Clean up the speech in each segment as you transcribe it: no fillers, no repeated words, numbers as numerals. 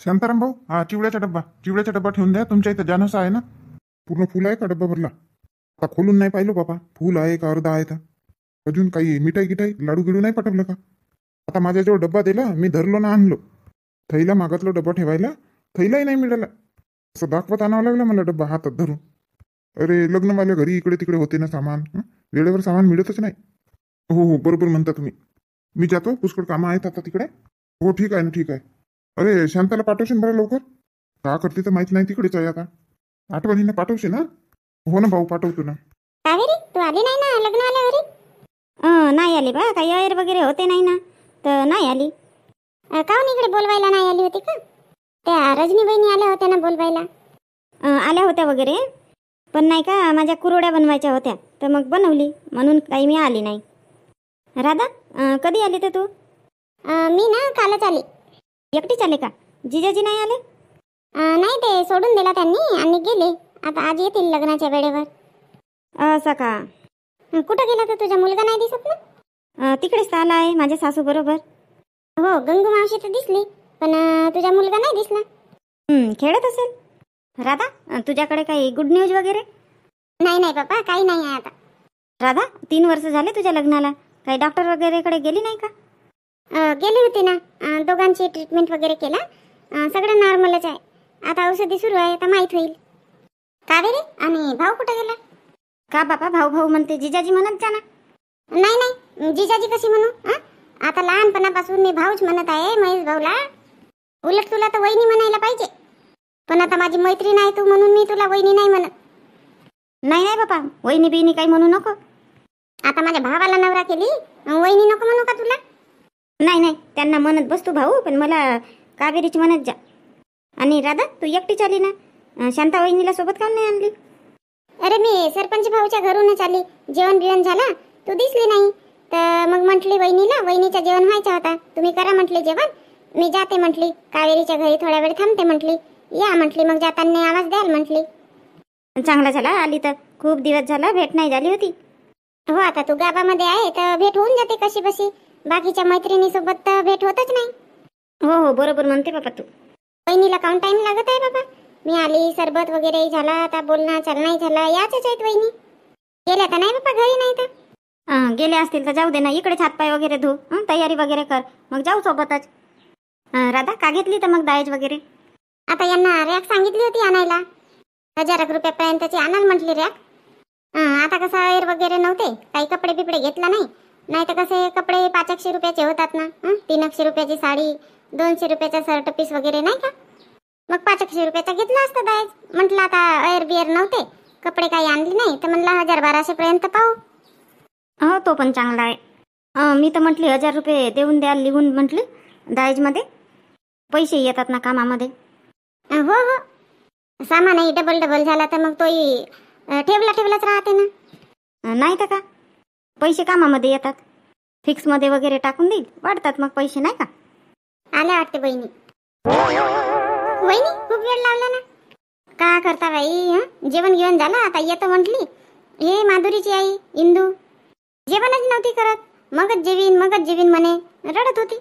शांताराम भाऊ, हा चिवड्याचा डब्बा ठेवून द्या. तुमच्या इथं जानस आहे ना? पूर्ण फुल आहे का डब्बा भरला? आता खोलून नाही पाहिलं बाबा, फुल आहे का अर्धा आहे तर. अजून काही मिठाई गिठाई लाडू गिडू नाही पाठवलं का? आता माझ्याजवळ डब्बा दिला, मी धरलो ना आणलो. थैला मागतलो डब्बा ठेवायला, थैलाही नाही मिळाला. असं दाखवत आणावं लागलं मला डब्बा हातात धरून. अरे लग्नवाल्या घरी इकडे तिकडे होते ना सामान, वेळेवर सामान मिळतच नाही. हो हो, बरोबर म्हणता तुम्ही. मी जातो, पुष्कळ कामं आहेत आता तिकडे. हो ठीक आहे ना, ठीक आहे. अरे शांताला पाठवशील बरं लवकर. का करते तर माहित नाही, तिकडेच आहे आता. आठवणीनं पाठवशील ना? हो ना भाऊ, पाठवतो ना. कावेरी, तू आली नाही ना लग्न आल्या घरी? नाही आली बा, काही अयर वगैरे होते नाही ना, तर नाही आली. काहून इकडे बोलवायला नाही आली होती का? त्या रजनी बहिणी आल्या होत्या ना बोलवायला. आल्या होत्या वगैरे, पण नाही का माझ्या कुरोड्या बनवायच्या होत्या, तर मग बनवली, म्हणून काही मी आली नाही. राधा, कधी आली तर तू? मी ना कालच आली. एकटीच आले का? जिजाजी नाही आले? नाही, ते सोडून दिला त्यांनी आणि गेले. आता आज येतील लग्नाच्या वेळेवर. असं का? कुठं गेला तर तुझा मुलगा नाही दिसत ना? तिकडेच आला आहे माझ्या सासू बरोबर. हो, गंगू मावशी तर दिसली, पण तुझा मुलगा नाही दिसला. खेळत असेल. राधा, तुझ्याकडे काही गुड न्यूज वगैरे? नाही नाही बाबा, काही नाही आहे आता. राधा, 3 वर्ष झाले तुझ्या लग्नाला, काही डॉक्टर वगैरेकडे गेली नाही का? गेली होती ना, दोघांची ट्रीटमेंट वगैरे केला, सगळं नॉर्मलच आहे. आता औषधी सुरू आहे, आता माहीत होईल. कावेरी, आणि भाऊ कुठं गेला? का बाबा, भाऊ भाऊ म्हणते, जिजाजी म्हणत जा ना. नाही नाही, जिजाजी कशी म्हणू? आता लहानपणापासून मी भाऊच म्हणत आहे महेश भाऊला. उलट तुला तर वहिनी म्हणायला पाहिजे, पण आता माझी मैत्रीण आहे तू, म्हणून मी तुला वहिनी नाही म्हणत. नाही नाही बाबा, वहिनी बिहिनी काही म्हणू नको. आता माझ्या भावाला नवरा केली, वहिनी नको म्हणू का तुला? नाही नाही, त्यांना म्हणत बसतो भाऊ, पण मला कावेरीची म्हणत जा. आणि राधा, तू एकटीच आली ना, शांता वहिनीला सोबत का नाही आणली? अरे मी सरपंच भाऊच्या घरूनच आली. जेवण बिवण झाला, तू दिसली नाही, तर मग म्हटली वहिनीला, वहिनीचा जेवण व्हायचा होता, तुम्ही करा म्हटले जेवण, मी जाते म्हटली. कावेरीच्या घरी थोड्या वेळ थांबते म्हटली. या म्हटली, मग जाताना आवाज द्याल म्हटली. चांगला झाला आली तर, खूप दिवस झाला भेट नाही झाली होती. हो, आता तू गावामध्ये आहे तर भेट होऊन जाते कशी बशी, बाकीच्या मैत्रिणीसोबत तर भेट होतच नाही. हो हो, बरोबर म्हणते बाबा तू. वहिनीला काऊन टाइम लागत आहे बाबा? मी आली, सरबत वगैरे झाला, आता बोलणं चालणं झाला, याच आहेत वहिनी. गेल्या तर नाही बाबा, घरी नाही तर. गेले असतील तर जाऊ दे ना, इकडेच हातपाय वगैरे धू, तयारी वगैरे कर, मग जाऊ सोबतच. राधा, का घेतली तर मग दायज वगैरे? आता यांना रॅक सांगितली होती आणायला, 1000 रुपयापर्यंतची आणाल म्हटली रॅक. आता कसं अयर वगैरे नव्हते, काही कपडे बिपडे घेतला नाही, नाही तर कसे कपडे 500 रुपयाचे होतात ना, 300 रुपयाची साडी, 200 रुपयाचा शर्ट पीस वगैरे नाही का, मग 500 रुपयाचा घेतला असता दायज. म्हटलं आता अयर बियर नव्हते, कपडे काही आणले नाही, तर म्हणलं 1000-1200 पर्यंत पाहू. हो, तो पण चांगला आहे. मी तर म्हटली 1000 रुपये देऊन द्याल लिहून, म्हटली दायजमध्ये पैसे येतात ना कामामध्ये. हो हो, सामानही डबल डबल झाला तर मग तोही ठेवलाच राहते ना. नाही तर का, पैसे कामामध्ये येतात, फिक्समध्ये वगैरे टाकून देईल, वाढतात मग पैसे, नाही का? आल्या वाटते बहिणी. वहिनी, खूप वेळ लावला ना. का करता बाई? जेवण घेऊन झालं, आता येतं म्हटली. हे माधुरीची आई इंदू जेवणच नव्हती करत, मगच जेवीन म्हणे, रडत होती.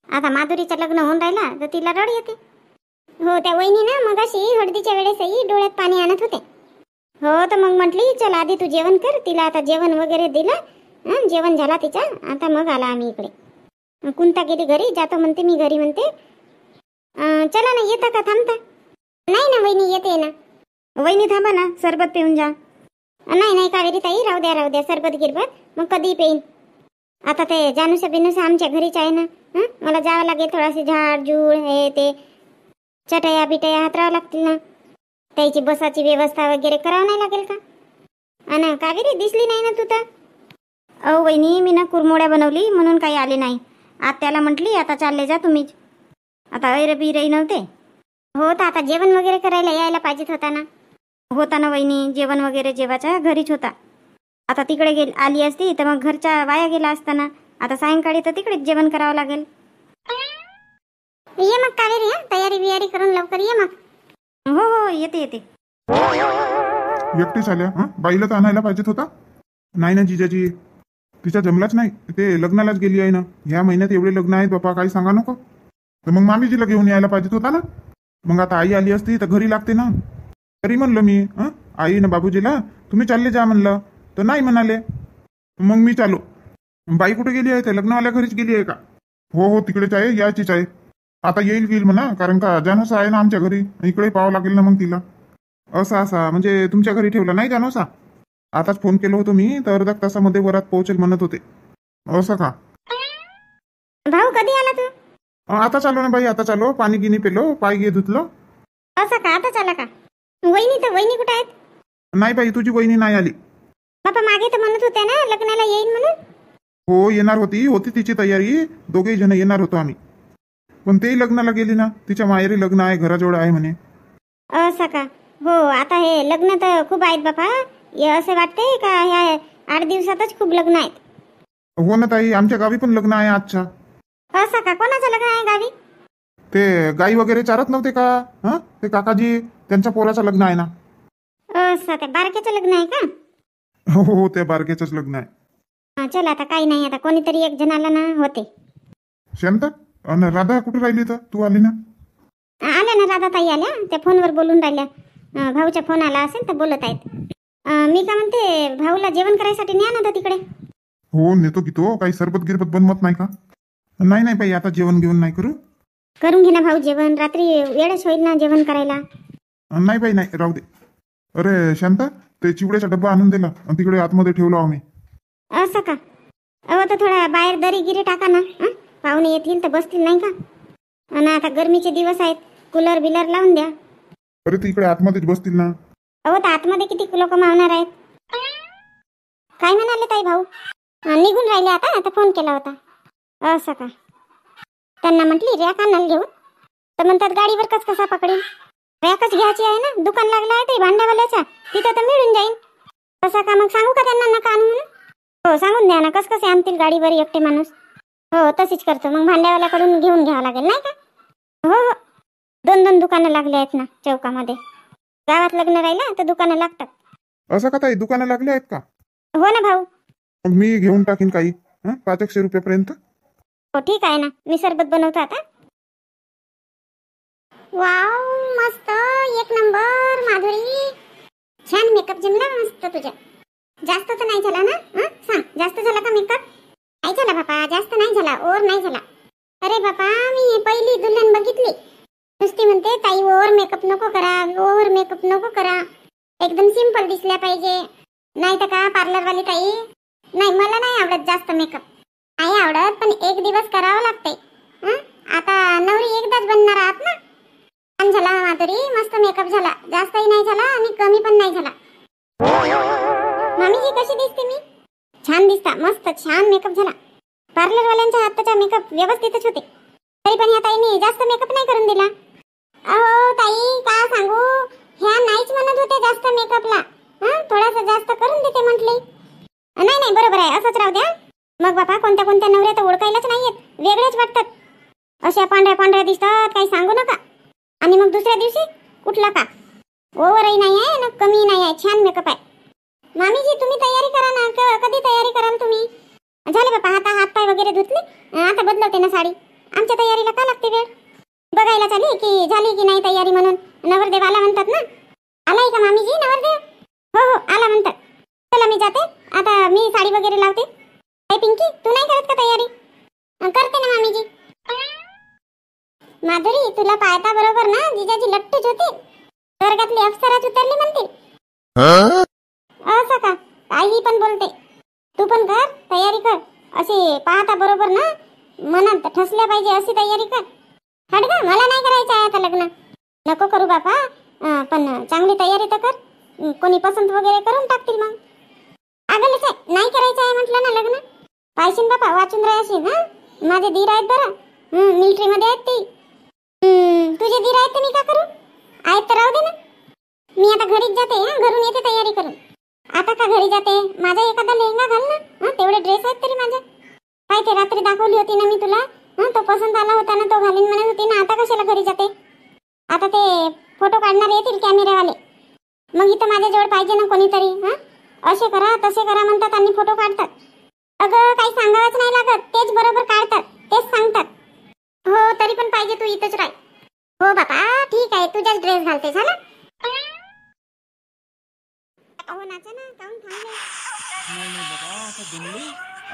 आता माधुरीचं लग्न होऊन राहिला तर तिला रड येते. हो, त्या वहिनी ना मगाशी हळदीच्या वेळेसही डोळ्यात पाणी आणत होते. हो, तर मग म्हटली चल आधी तू जेवण कर. तिला आता जेवण वगैरे दिलं, जेवण झाला तिचा, आता मग आला आम्ही इकडे. कुंता गेली घरी, जातो म्हणते मी घरी म्हणते. चला ना, येता का थांबता? नाही ना वहिनी, येते ना. वहिनी थांबा ना, सरबत पिऊन जा. नाही नाही कावेरी ताई, राहू द्या सरबत गिरबत, मग कधी पेईन. आता ते जानूस आमच्या घरीच आहे ना, मला जावं लागेल, थोडासे झाड झूड हे ते चटया बिटया हातरावं लागतील ना, त्याची बसाची व्यवस्था वगैरे करावं नाही लागेल का? अना कावेरी, दिसली नाही ना तू तर. अहो वहिनी, मी ना कुरमोड्या बनवली म्हणून काही आले नाही. आत्याला म्हटली आता चालले जा तुम्हीच, आता ऐर बिरही नव्हते. हो, तर आता जेवण वगैरे करायला यायला पाहिजेत होता ना वहिनी, जेवण वगैरे जेवायचा घरीच होता. आता तिकडे आली असती तर मग घरच्या वाया गेला असताना, आता सायंकाळी तर तिकडेच जेवण करावं लागेल. ये मग कावेरी, तयारी बियारी करून लवकर ये मग. हो हो, येते. एकटीच आल्या? बाईला तर आणायला पाहिजेत होता. नाही ना जिजाजी, तिचा जमलाच नाही, ते लग्नालाच गेली आहे ना. ह्या महिन्यात एवढे लग्न आहेत बापा, काही सांगा नको. तर मग मामीजीला घेऊन यायला पाहिजेत होता ना. मग आता आई आली असती तर घरी लागते ना. तरी म्हणलं मी आई ना बाबूजीला तुम्ही चालले जा म्हणलं, तर नाही म्हणाले. मग मी चालू. बाई कुठे गेली आहे? ते लग्नवाल्या घरीच गेली आहे का? हो हो, तिकडेच आहे, याचीच आहे. आता येईल म्हणा, कारण का जानोसा आहे ना आमच्या घरी, इकडे पाहावं लागेल ना मग तिला. असा म्हणजे तुमच्या घरी ठेवला नाही जानोसा? आताच फोन केलं होतं मी, तर अर्ध्या तासामध्ये वरात पोहोचेल म्हणत होते. असं का? भाऊ कधी आला तू? आता चालो ना बाई, आता चालो. पाणी गिनी पेलो, पाय घे धुतलो. असं का? आता चला का? वहिनी कुठे आहेत? नाही बाई, तुझी वहिनी नाही आली. बापा मागे तर म्हणत होते ना लग्नाला येईन म्हणून. हो येणार होती तिची तयारी. दोघेही जण येणार होतो आम्ही, पण तेही लग्नाला गेली ना. तिच्या माहेरी लग्न आहे, घराजवळ आहे म्हणे. असं का? हो, आता हे लग्न तर खूप आहेत बापा. असं वाटतंय का ह्या 8 दिवसातच खूप लग्न आहेत. हो ना ताई, आमच्या गावी पण लग्न आहे आजच्या. असं का? कोणाचं लग्न आहे गावी? ते गाई वगैरे चारत नव्हते का, ते काकाजी, त्यांच्या पोराचं लग्न आहे ना. असं, ते बारक्याचं लग्न आहे का? हो हो, त्या बारकेचंच लग्न आहे. चल आता काही नाही, आता कोणीतरी एक जण आला ना होते. शांता आणि राधा कुठे राहिली? तर तू आली ना. आल्या ना राधा ताई आल्या, त्या फोनवर बोलून राहिल्या. भाऊचा फोन आला असेल तर बोलत आहेत. मी का म्हणते, भाऊला जेवण करायसाठी न्या ना तिकडे. हो नेतो की. तो काही सरबत गिरबत बनवत नाही का? नाही बाई, आता जेवण घेऊन नाही करून घे ना भाऊ जेवण. रात्री वेळच होईल ना जेवण करायला. नाही बाई, नाही राहू दे. अरे शांता, ते चिवड्याचा डब्बा आणून दिला आणि तिकडे आतमध्ये ठेवला आम्ही. असं का? तर थोडा बाहेर दरी गिरी टाका ना. पाहुणे येतील तर बसतील नाही का? आणि आता गरमीचे दिवस आहेत, कूलर बिलर लावून द्या. अरे ते इकडे आतमध्येच बसतील ना. तर आतमध्ये किती लोक मावणार आहेत? काय म्हणाले ताई भाऊ? निघून राहिले आता फोन केला होता. असं का? त्यांना म्हटली रॅक आणायला घेऊन, तर म्हणतात गाडीवर कसा पकडेल. रॅकच घ्यायची आहे ना, दुकान लागलं आहे ते भांड्यावाल्याचा, तिथं तर मिळून जाईल. तसा का? मग सांगू का त्यांना नका आणू म्हणून? हो सांगून द्या ना, कसे आणतील गाडीवर एकटे माणूस. हो तशीच करतो मग, भांड्यावाल्याकडून घेऊन घ्यावं लागेल नाही का? हो हो, 2 दुकानं लागले आहेत ना चौकामध्ये. गावात लग्न राहिलं तर दुकानं लागतात. असं का ताई, दुकानं लागली आहेत का? हो ना भाऊ. मग मी घेऊन टाकीन काही, 500 रुपयापर्यंत. हो ठीक आहे ना, मी सरबत बनवतो आता. वाव, मस्त, एक नंबर माधुरी. छान मेकअप जमला मस्त तुझा. जास्त तर नाही झाला ना? सांग, जास्त झाला का मेकअप? नाही झाला बापा, जास्त नाही झाला, ओव्हर नाही झाला. अरे बापा, मी पहिली दुल्हन बघितली, नुसती म्हणते ताई ओव्हर मेकअप नको करा, ओव्हर मेकअप नको करा, एकदम सिंपल दिसल्या पाहिजे. नाही तर का पार्लरवाली ताई? नाही, मला नाही आवडत जास्त मेकअप. नाही आवडत, पण एक दिवस करावं लागते. आता नवरी एकदाच बनणार आहात ना. छान झाला माधुरी, मस्त मेकअप झाला, जास्तही नाही झाला आणि कमी पण नाही झाला. मामीजी कशी दिसते मी? छान दिसता, मस्त छान मेकअप झाला. पार्लरवाल्यांच्या हाताचा मेकअप व्यवस्थितच होते, तरी पण ह्या ताईने जास्त मेकअप नाही करून दिला. अहो ताई, का सांगू, ह्या नाहीच म्हणत होते जास्त मेकअपला. थोडासा जास्त करून देते म्हटले. नाही बरोबर आहे, असंच राहू द्या. मग बापा, कोणत्या नवऱ्या तर ओळखायलाच नाहीयेत, वेगळेच वाटतात. अशा पांढऱ्या दिसतात, काही सांगू नका. आणि मग दुसऱ्या दिवशी कुठला का ओव्हरही नाही आहे ना कमी नाही आहे, छान मेकअप आहे. मामीजी तुम्ही तयारी करा ना, कधी तयारी कराल तुम्ही? झाले बापा, आता हात पाय वगैरे धुतले, आता बदलवते ना साडी. आमच्या तयारीला का लागते वेळ? बघायला चालली की झाली की नाही तयारी म्हणून. नवरदेव आला म्हणतात ना. आलाय का मामीजी नवरदेव? हो आला म्हणतात. चला मी जाते आता, मी साडी वगैरे लावते. पिंकी, तू नाही करत का तयारी? करते ना मामीजी. माधुरी, तुला पाहता बरोबर ना जिजाजी लट्टूच होते, स्वर्गातली अप्सराच उतरली म्हणते. असं का? काही पण बोलते. तू पण कर, तयारी कर. अशी पाहता बरोबर ना मनात ठसल्या पाहिजे अशी तयारी कर. खडगा, मला नाही करायचं आहे आता लग्न. नको करू बापा, पण चांगली तयारी तर कर. कोणी पसंत वगैरे करून टाकतील मग. आगलच आहे, नाही करायचं आहे म्हटलं ना लग्न. पाहिशीन बापा, वाचून राहायची ना. माझे दीर आहेत बरं, मिलिटरी मध्ये आहेत ते. तुझे दीर आहेत तर मी का करू? आहेत तर राहू दे ना. मी आता घरीच जाते, घरून येते तयारी करून. आता का घरी जाते? माझा एखादा लेहंगा घाल ना, तेवढे ड्रेस आहेत तरी माझे. काय ते रात्री दाखवली होती ना मी तुला, तो पसंत आला होता ना, तो घालीन म्हणत होती ना. आता कशाला घरी जाते? आता ते फोटो काढणार येतील कॅमेरावाले, मग इथं माझ्याजवळ पाहिजे ना कोणीतरी. असे करा तसे करा म्हणतात आणि फोटो काढतात. अगं काही सांगावंच नाही लागत, तेच बरोबर काढतात, तेच सांगतात. हो तरी पण पाहिजे तू इथंच राह. हो बापा ठीक आहे तुझ्याच ड्रेस घालते झालं. अहो नाचा ना काऊन थांबले. नाही नाही बाबा आता जमलो.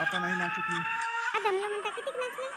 आता नाही नाचत मी. दमलं म्हणता किती नाचले.